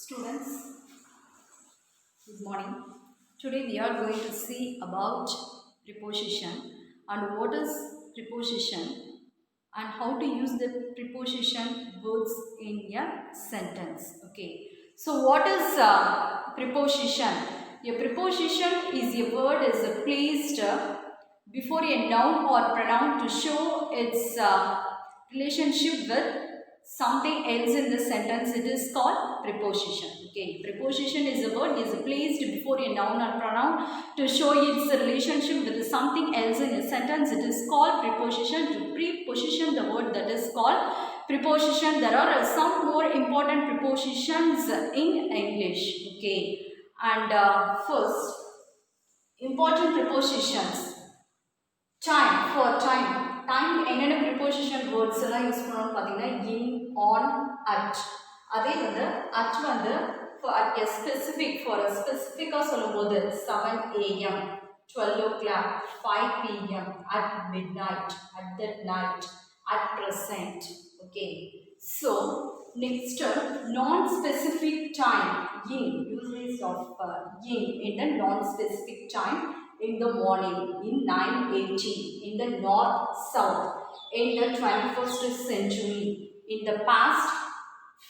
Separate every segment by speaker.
Speaker 1: Students, good morning. Today we are going to see about preposition and what is preposition and how to use the preposition words in a sentence. Okay. So what is preposition? A preposition is a word is placed before a noun or pronoun to show its relationship with something else in the sentence. It is called preposition. Okay, preposition is a word is placed before a noun or pronoun to show its relationship with something else in a sentence. It is called preposition. To preposition the word, that is called preposition. There are some more important prepositions in English. Okay, and first important prepositions. Time, for time. Time என்னென்ன preposition words எல்லாம் use பண்ணணும்னு பார்த்தீங்கன்னா in, on, at. அதே வந்து at வந்து for at a specific, for a specific-ஆ சொல்லும்போது 7 a.m., 12 o'clock, 5 p.m., at midnight, at that night, at present. Okay. So next non-specific time, in, usage of in the non-specific time. In the morning, in 980, in the north, south, in the 21st century, in the past,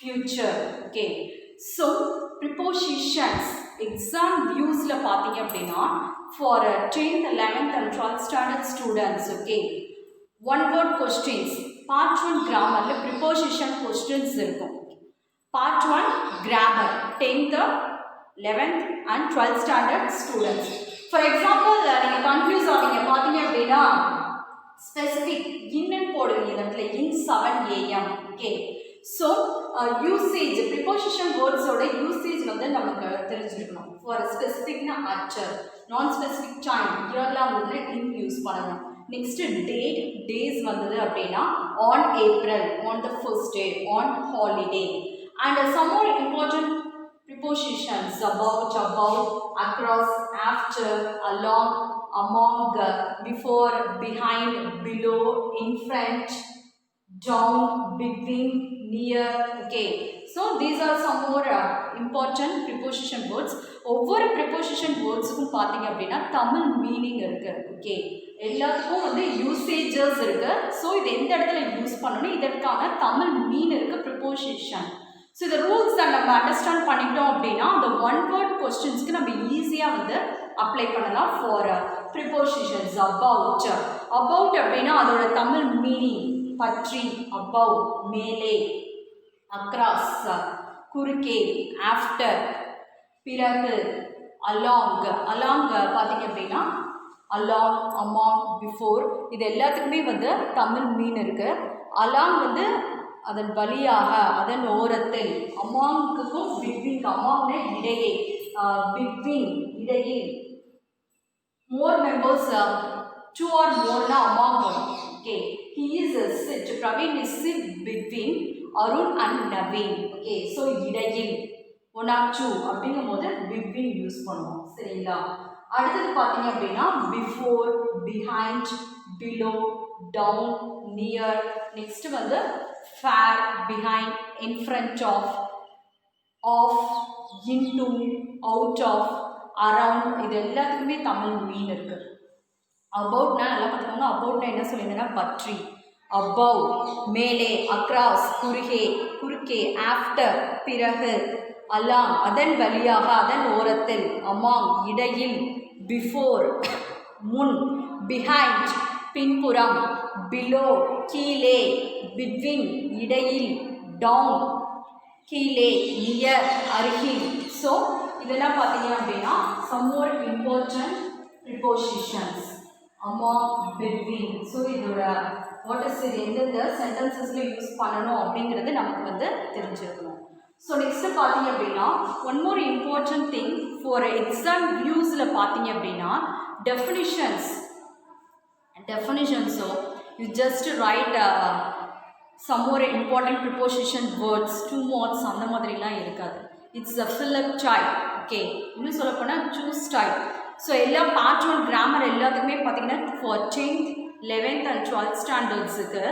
Speaker 1: future. Okay. So, prepositions, exam views la pathinga appadina for 10th, 11th and 12th standard students. Okay. One word questions. Part 1 grammar la preposition questions irukum. Part 1 grammar, 10th, 11th and 12th standard students. For example, நீங்கள் confuse ஆவீங்க பார்த்தீங்க அப்படின்னா specific இன்னும் போடுவீங்க இந்த இடத்துல in 7 a.m. Okay. So usage preposition வேர்ட்ஸோட usage வந்து நமக்கு தெரிஞ்சிருக்கணும். ஃபார் ஸ்பெசிஃபிக்னா at, நான் ஸ்பெசிஃபிக் டைம் இயர்லாம் வந்து இன் யூஸ் பண்ணணும். நெக்ஸ்ட் டேட், டேஸ் வந்தது அப்படின்னா on April, on the first day, on holiday. And some more important prepositions about, across, after, along, among, before, behind, below, in front, down, between, near. Okay, so these are some more important preposition words. ஒவ்வொரு preposition wordsக்கும் பார்த்தீங்க அப்படின்னா Tamil meaning இருக்கு. Okay, எல்லாத்துக்கும் வந்து usages இருக்கு. So இது எந்த இடத்துல யூஸ் பண்ணணும், இதற்கான தமிழ் மீன் இருக்கு preposition. ஸோ இந்த ரூல்ஸ் தான் நம்ம அண்டர்ஸ்டாண்ட் பண்ணிட்டோம் அப்படின்னா அந்த ஒன் வேர்ட் கொஸ்டின்ஸ்க்கு நம்ம ஈஸியாக வந்து அப்ளை பண்ணலாம். ஃபார் ப்ரிப்போசிஷன்ஸ் அபவுட், அபவுட் அப்படின்னா அதோட தமிழ் மீனிங் பற்றி, அபவ் மேலே, அக்ராஸ் குறுக்கே, ஆஃப்டர் பிறகு, அலாங், அலாங் பார்த்தீங்க அப்படின்னா அலாங், அமாங், பிஃபோர், இது எல்லாத்துக்குமே வந்து தமிழ் மீன் இருக்கு. அலாங் வந்து அதன் வழியாக, அதன் ஓரத்தில், அமாங்குக்கும் பிட்வீன், அமாங்னா இடையே, பிட்வீன் இடையே, மோர் மெம்பர்ஸ் 2 or more அமாங் வரும். Okay, he is sit, Praveen is sit between Arun and Naveen. Okay, so இடையில் 1 or 2 அப்படிங்கும் போது பிட்வீன் யூஸ் பண்ணுவோம். சரிங்களா? அடுத்தது பார்த்தீங்க அப்படின்னா before, behind, below, down, near. Next வந்து far, behind, in front of, into, out of, around. இது எல்லாத்துக்குமே தமிழ் மீன் இருக்கு. அபவுட்னா நல்லா பார்த்துக்கோங்க. அபவுட்னா என்ன சொல்லியிருந்தேன்னா பற்றி, above மேலே, across குறுகே, குறுக்கே, after பிறகு, along அதன் வழியாக, அதன் ஓரத்தில், among இடையில், before முன், behind பின்புறம், below கீழே, between இடையில், down கீழே, near அருகில். ஸோ இதெல்லாம் பார்த்தீங்க அப்படின்னா some more important prepositions, among, between. So இதோட வாட் இஸ் இது எந்தெந்த சென்டென்சஸ்ல யூஸ் பண்ணணும் அப்படிங்கிறது நமக்கு வந்து தெரிஞ்சிருக்கணும். ஸோ நெக்ஸ்ட் பார்த்தீங்க அப்படின்னா one more important thing for exam வியூஸில் பார்த்தீங்க அப்படின்னா definitions. So you just write some more important preposition words, 2 marks அந்த மாதிரிலாம் இருக்காது. It's a fill up type. Okay, இன்னும் சொல்ல போனால் choose type. ஸோ எல்லா part 1 கிராமர் எல்லாத்துக்குமே பார்த்தீங்கன்னா for 10th, 11th and 12th ஸ்டாண்டர்ட்ஸுக்கு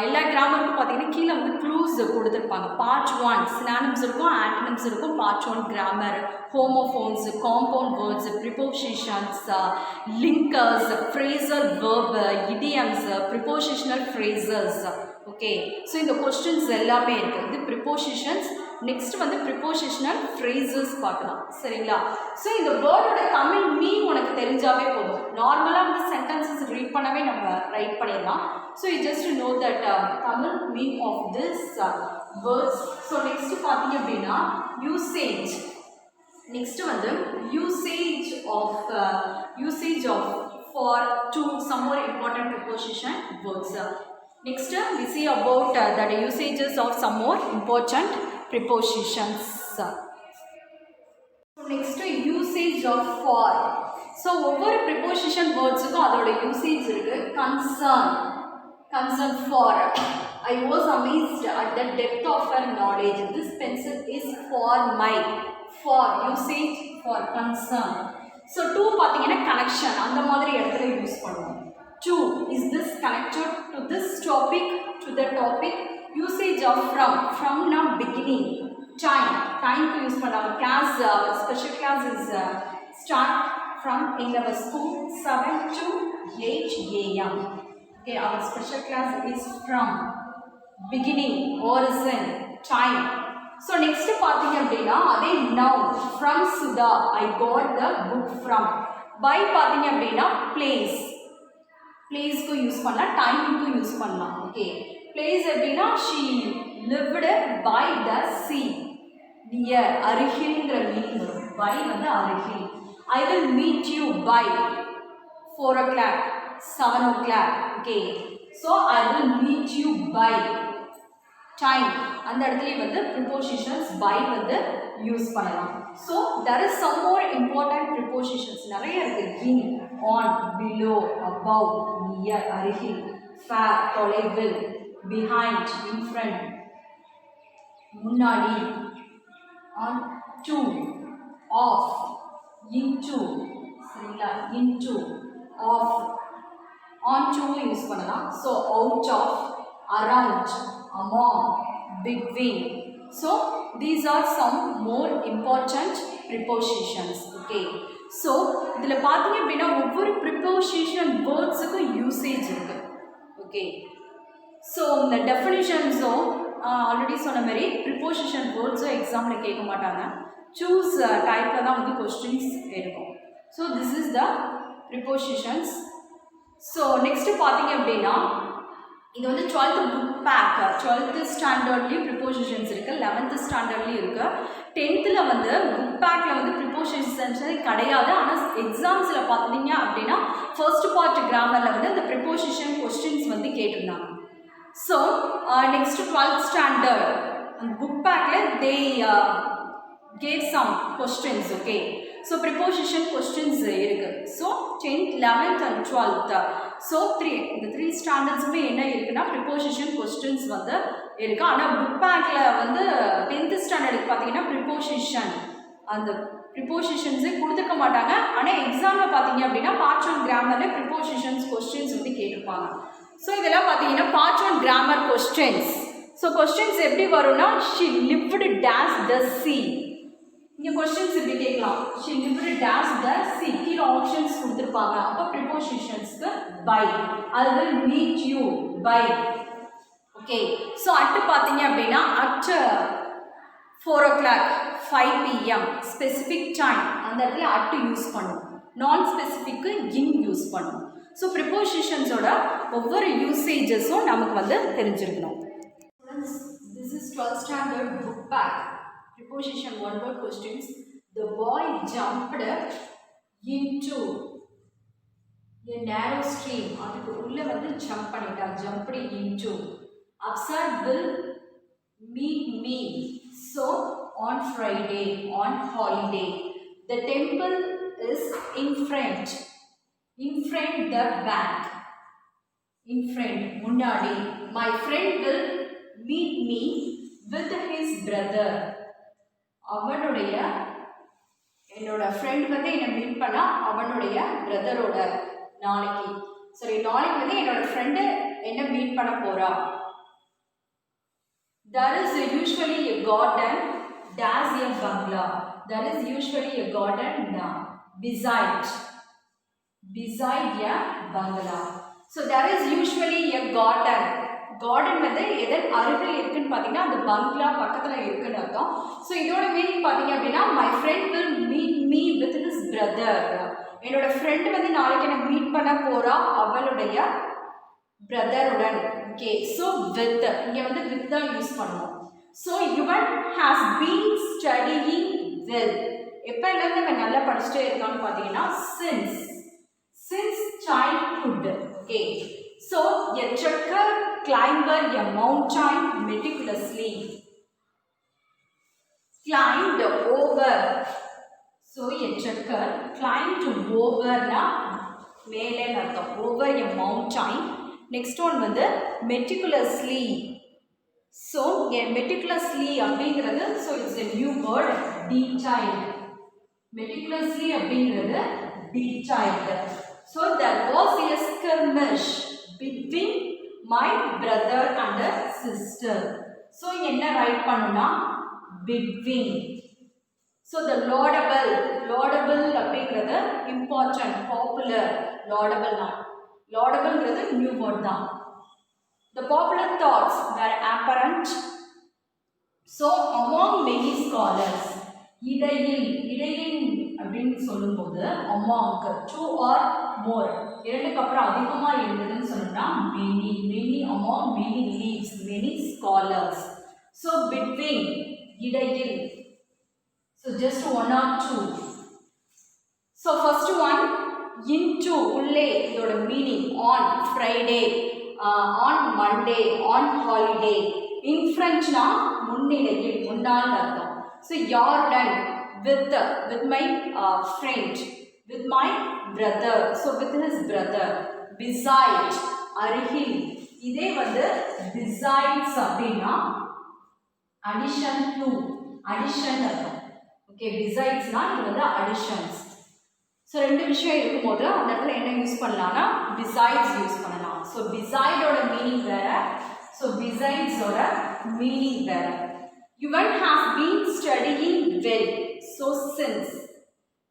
Speaker 1: எல்லா கிராமருக்கும் பார்த்தீங்கன்னா கீழே வந்து க்ளூஸ் கொடுத்துருப்பாங்க. பார்ட் 1 சினானிம்ஸ் இருக்கும், ஆன்டனிம்ஸ் இருக்கும். Part 1 grammar, homophones, compound words, prepositions, linkers, phrasal verb, idioms, prepositional phrases. Okay, so இந்த கொஸ்டின்ஸ் எல்லாமே இருக்குது. இது ப்ரிப்போசிஷன்ஸ். நெக்ஸ்ட் வந்து ப்ரிப்போசிஷனல் ஃப்ரேசஸ் பார்க்கலாம். சரிங்களா? ஸோ இந்த வேர்டோட தமிழ் மீன் உனக்கு தெரிஞ்சாவே போதும். நார்மலாக வந்து சென்டென்சஸ் ரீட் பண்ணவே நம்ம ரைட் பண்ணிடலாம். So you just know that Tamil mean of this words. So next பார்த்தீங்க அப்படின்னா யூசேஜ். நெக்ஸ்ட் வந்து usage of far to some more important preposition words. Next, we see about the usages of some more important prepositions. So, next, usage of for. So, over preposition words, adhoda usage irukku. Concern for. I was amazed at the depth of her knowledge. This pencil is for my. For usage for concern. So, to pathina connection and the madri edathila use பண்ணுவோம். To, is this connected to this topic, to the topic? Usage of from now beginning. Time to use பண்ணலாம். Class, special class is start from in our school 7 to 8 a.m. Okay, our special class is from beginning, origin, time. So next பார்த்தீங்க அப்படின்னா அதே now from Sudha I got the book from. By பார்த்தீங்க அப்படின்னா place. Place को use பண்ணலாம், time को use பண்ணலாம். Okay, place அப்படின்னா she lived by the sea. Near, அருகில்ங்கிற மீனிங் வரும். by வந்து அருகில். I will meet you by 4 o'clock, 7 o'clock. Okay, so I will meet you by time. அந்த இடத்துலயே வந்து prepositions by வந்து யூஸ் பண்ணலாம். So there is some more important prepositions. நிறைய இருக்கு. In, on, below, above, near, அருகில், far, தொலைவில், behind, in front, முன்னாடி, on, to, off, into, சரிங்களா? into, off, on to use பண்ணலாம். So out of, around, among, between. So these are some more important prepositions. Okay, so இதில் பார்த்தீங்க அப்படின்னா ஒவ்வொரு preposition வேர்ட்ஸுக்கும் usage இருக்குது. ஓகே, ஸோ இந்த டெஃபினிஷன்ஸும் already சொன்ன மாதிரி ப்ரிப்போசிஷன் வேர்ட்ஸும் எக்ஸாமில் கேட்க மாட்டாங்க. சூஸ் டைப்பில் தான் வந்து கொஸ்டின்ஸ் இருக்கும். So this is the prepositions. So next பார்த்தீங்க அப்படின்னா இது வந்து 12th book back. 12th ஸ்டாண்டர்ட்லேயும் prepositions இருக்குது, 11th ஸ்டாண்டர்ட்லேயும் இருக்குது. 10th வந்து புக் பேக்கில் வந்து ப்ரிப்போசிஷன்ஸே கிடையாது. ஆனால் எக்ஸாம்ஸில் பார்த்தீங்க அப்படின்னா ஃபர்ஸ்ட் பார்ட் கிராமரில் வந்து அந்த ப்ரிப்போசிஷன் கொஸ்டின்ஸ் வந்து கேட்டிருந்தாங்க. ஸோ நெக்ஸ்ட் 12th ஸ்டாண்டர்ட் அந்த புக் பேக்கில் தே gave some questions. Okay, so preposition questions இருக்கு. So 10th, 11th and 12th. So இந்த 3 ஸ்டாண்டர்ட்ஸுமே என்ன இருக்குன்னா preposition questions வந்து இருக்கு. ஆனால் புக் பேக்கில் வந்து 10th ஸ்டாண்டர்டுக்கு பார்த்தீங்கன்னா preposition அந்த ப்ரிப்போசிஷன்ஸே கொடுத்துருக்க மாட்டாங்க. ஆனால் எக்ஸாமில் பார்த்தீங்க அப்படின்னா பார்ட் 1 கிராமரில் ப்ரிப்போசிஷன்ஸ் கொஸ்டின்ஸ் வந்து கேட்டிருப்பாங்க. ஸோ இதெல்லாம் பார்த்தீங்கன்னா part 1 grammar questions. So questions எப்படி வரும்னா she lived dash the sea. இங்கே கொஸ்டின்ஸ் இப்படி கேட்கலாம். she lived dash the sea. கீழே ஆப்ஷன்ஸ் கொடுத்துருப்பாங்க. அப்போ ப்ரிப்போசிஷன்ஸ்க்கு by. I will meet you by. Okay, so at பார்த்தீங்க அப்படின்னா at 4 o'clock, 5 p.m. Specific time அந்த இடத்துல அட்டு யூஸ் பண்ணும். நான் ஸ்பெசிஃபிக்கு இன் யூஸ் பண்ணும். ஸோ ப்ரிப்போசிஷன்ஸோட ஒவ்வொரு யூசேஜஸும் நமக்கு வந்து தெரிஞ்சிருக்கணும். This is 12th standard book back. Preposition one word questions. The boy jumped into a narrow stream. அதுக்கு உள்ள வந்து ஜம்ப் பண்ணிட்டா. jumped into. Afsar will meet me. So on Friday, on holiday. The temple is in front. In front the bank. In front முன்னாடி. My friend will meet me with his brother. அவனுடைய என்னோட friend வந்து என்னை meet பண்ணா அவனுடைய பிரதரோட நாளைக்கு வந்து என்னோட ஃப்ரெண்டு என்ன மீட் பண்ண போறா. There is usually a garden dash a bungalow. There is usually a garden beside a bungalow. So there is usually a garden. Garden வந்து எதன் அருகில் இருக்குன்னு பார்த்தீங்கன்னா அந்த பங்களா பக்கத்தில் இருக்குன்னு அர்த்தம். ஸோ இதோட மீனிங் பார்த்தீங்க அப்படின்னா my friend will meet me with his brother. என்னோட ஃப்ரெண்டு வந்து நாளைக்கு என்ன மீட் பண்ண போறா அவளுடைய பிரதருடன். ஓகே, ஸோ வித் இங்கே வந்து வித் தான் யூஸ் பண்ணுவோம். So Yuvan has been studying well. எப்போலேருந்து அவன் நல்லா படிச்சுட்டே இருக்கான்னு பார்த்தீங்கன்னா since childhood. Okay, so a trekker climber a mountain meticulously. Climbed over. So a trekker climbed over na மேலே அர்த்தம், over a mountain. Next one வந்து meticulously. So meticulously அப்படிங்கிறது so it's a new word, detailed. Meticulously அப்படிங்கிறது detailed. So there was a skirmish between my brother and sister. So என்ன right பண்ணனும்னா between. So the laudable அப்படிங்கிறது important, popular, laudableங்கிறது new word தான். The popular thoughts were apparent. So among many scholars, இடையில் அப்படின்னு சொல்லும்போது among two or more இரண்டுக்கு அப்புறம் அதிகமா இருந்ததுன்னு சொன்னா many among many leaves, many scholars. So between இடையில், so just one or two. So first one into உள்ளே இதோட meaning on Friday, on Monday, on holiday. In French na முன்னிலையில் முன்னால் அர்த்தம். So Jordan with my friend, with my brother, so with his brother. Beside அருகில், இதே வந்து besides அப்படின்னா addition to, addition அர்த்தம். ஓகே, besides னா இது வந்து additions. ஸோ ரெண்டு விஷயம் இருக்கும்போது அந்த இடத்துல என்ன யூஸ் பண்ணலாம்னா besides யூஸ் பண்ணலாம். ஸோ beside ஓட மீனிங் வேற, ஸோ besides ஓட மீனிங் வேற. Yuvan has been studying well. So since.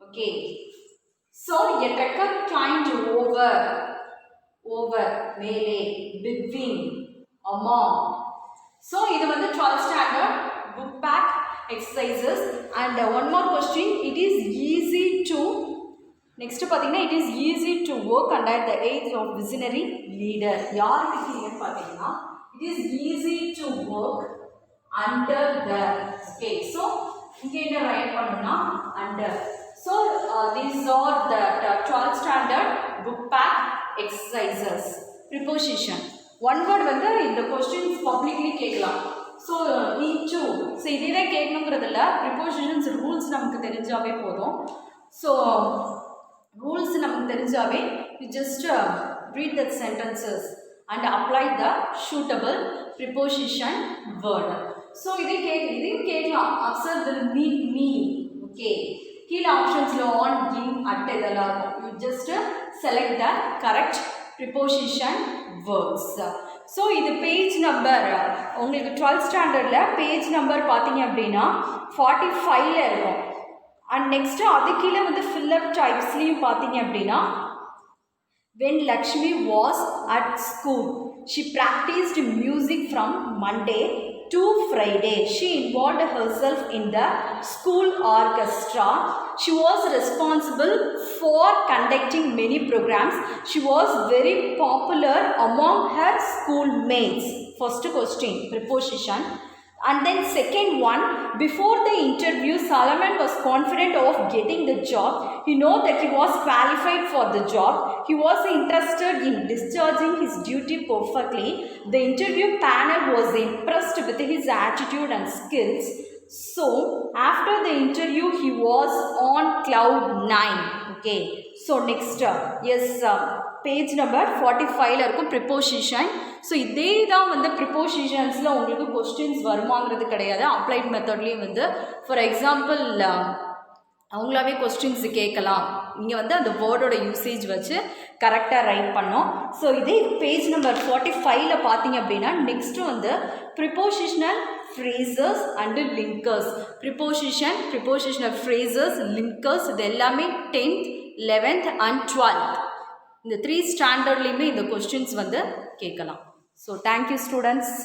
Speaker 1: Okay. So a trekker climbed over மேலே, between, among. So இது வந்து 12th standard book pack exercises. And one more question. It is easy to, next பார்த்தீங்கன்னா it is easy to work under the age of visionary leader. யாருக்கு கீழே பார்த்தீங்கன்னா it is easy to work under the. Okay, so இங்கே என்ன right பண்ணணும்னா under. So these are the 12th standard book pack exercises. Preposition. One word வந்து இந்த questions publicly கேட்கலாம். So into, so இதே கேட்கணுங்கிறதுல prepositions rules நமக்கு தெரிஞ்சாவே போதும். So rules நமக்கு தெரிஞ்சாவே you just read the sentences and apply the suitable preposition word. So இதையும் கேட்கலாம். Observe will meet me. Okay, கீழே ஆப்ஷன்ஸ்ல on, in, at இதெல்லாம் இருக்கும். You just select the correct preposition words. So இது page number உங்களுக்கு 12th ஸ்டாண்டர்ட்ல page number பார்த்தீங்க அப்படின்னா 45ல இருக்கும். அண்ட் நெக்ஸ்ட் அது கீழே வந்து ஃபில்லப் டைப்ஸ்லையும் பார்த்தீங்க அப்படின்னா when Lakshmi was at school, she practiced music from Monday to Friday. She involved herself in the school orchestra. She was responsible for conducting many programs. She was very popular among her schoolmates. First question, preposition. And then second one, before the interview, Solomon was confident of getting the job. He knew that he was qualified for the job. He was interested in discharging his duty perfectly. The interview panel was impressed with his attitude and skills. So, after the interview, he was on cloud 9. Okay. So, next, yes, page number 45ல இருக்கும் preposition. So இதே தான் வந்து ப்ரிப்போசிஷன்ஸில் உங்களுக்கு questions வருமாங்கிறது கிடையாது. Applied மெத்தட்லேயும் வந்து for example அவங்களாவே questions கேட்கலாம். நீங்கள் வந்து அந்த வேர்டோட யூசேஜ் வச்சு கரெக்டாக ரைட் பண்ணோம். ஸோ இதே பேஜ் நம்பர் 45ல் பார்த்தீங்க அப்படின்னா நெக்ஸ்ட்டு வந்து prepositional phrases and linkers. Prepositional phrases, linkers இது எல்லாமே 10th, 11th அண்ட் 12th இந்த 3 ஸ்டாண்டர்ட்லேயுமே இந்த கொஸ்டின்ஸ் வந்து கேட்கலாம். So thank you students.